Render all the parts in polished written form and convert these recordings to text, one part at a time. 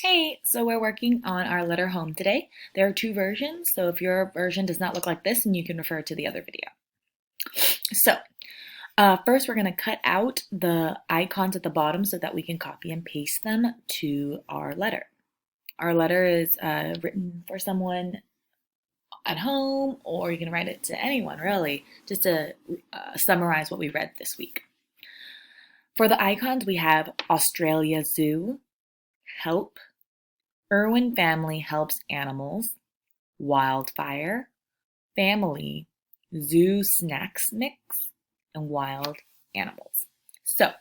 Hey, so we're working on our letter home today. There are two versions, so if your version does not look like this, then you can refer to the other video. So, first we're going to cut out the icons at the bottom so that we can copy and paste them to our letter. Our letter is written for someone at home, or you can write it to anyone, really, just to summarize what we read this week. For the icons, we have Australia Zoo, help, Irwin family helps animals, wildfire, family, zoo snacks mix, and wild animals. So,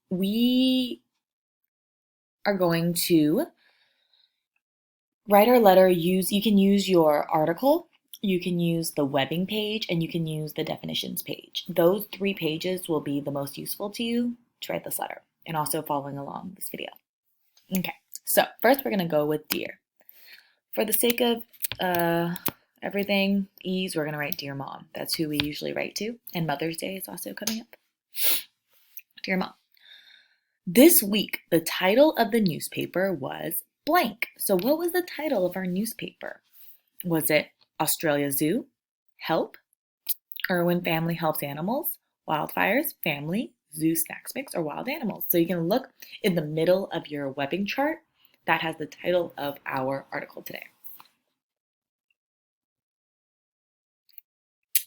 we are going to write our letter. You can use your article, you can use the webbing page, and you can use the definitions page. Those 3 pages will be the most useful to you to write this letter and also following along this video. Okay, so first we're going to go with dear. For the sake of everything, ease, we're going to write Dear Mom. That's who we usually write to. And Mother's Day is also coming up. Dear Mom. This week, the title of the newspaper was blank. So what was the title of our newspaper? Was it Australia Zoo, Help, Irwin Family Helps Animals, Wildfires, Family, Zoo Snacks Mix, or Wild Animals? So you can look in the middle of your webbing chart. That has the title of our article today.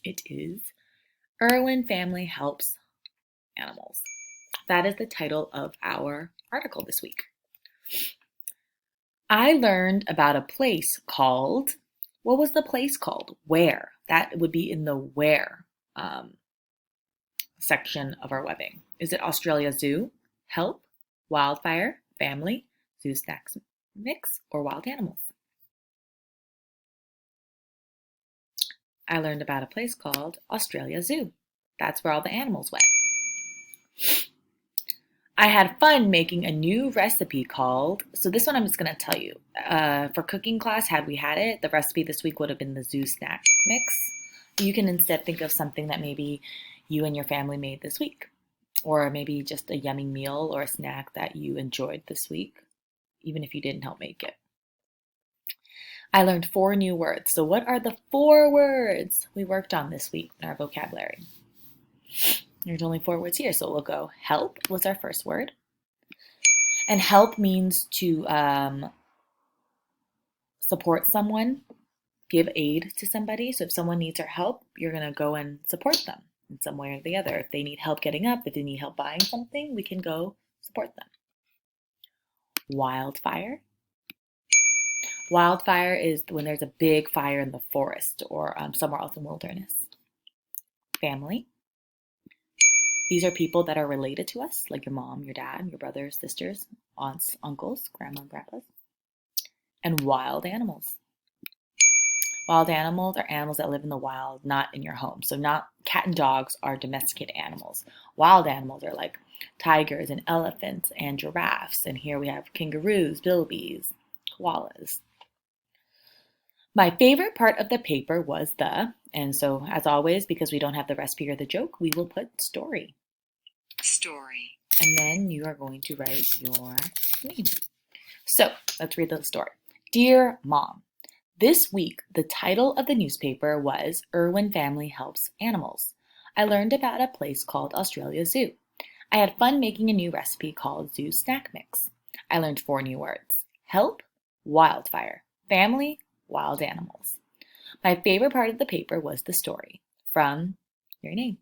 It is Irwin Family Helps Animals. That is the title of our article this week. I learned about a place called, what was the place called? Where? That would be in the where section of our webbing. Is it Australia Zoo, Help, Wildfire, Family, Zoo Snacks Mix, or Wild Animals? I learned about a place called Australia Zoo. That's where all the animals went. I had fun making a new recipe called, so this one I'm just going to tell you. For cooking class, had we had it, the recipe this week would have been the Zoo Snack Mix. You can instead think of something that maybe you and your family made this week, or maybe just a yummy meal or a snack that you enjoyed this week, even if you didn't help make it. I learned 4 new words. So what are the 4 words we worked on this week in our vocabulary? There's only 4 words here, so we'll go help was our first word. And help means to support someone, give aid to somebody. So if someone needs our help, you're going to go and support them in some way or the other. If they need help getting up, if they need help buying something, we can go support them. Wildfire. Wildfire is when there's a big fire in the forest or somewhere else in the wilderness. Family. These are people that are related to us, like your mom, your dad, your brothers, sisters, aunts, uncles, grandma, and grandpas. And wild animals. Wild animals are animals that live in the wild, not in your home. So not cat and dogs are domesticated animals. Wild animals are like tigers and elephants and giraffes. And here we have kangaroos, bilbies, koalas. My favorite part of the paper was the, and so as always, because we don't have the recipe or the joke, we will put story. Story. And then you are going to write your name. So let's read the story. Dear Mom, this week the title of the newspaper was Irwin Family Helps Animals. I learned about a place called Australia Zoo. I had fun making a new recipe called Zoo Snack Mix. I learned 4 new words. Help, wildfire, family, wild animals. My favorite part of the paper was the story from your name.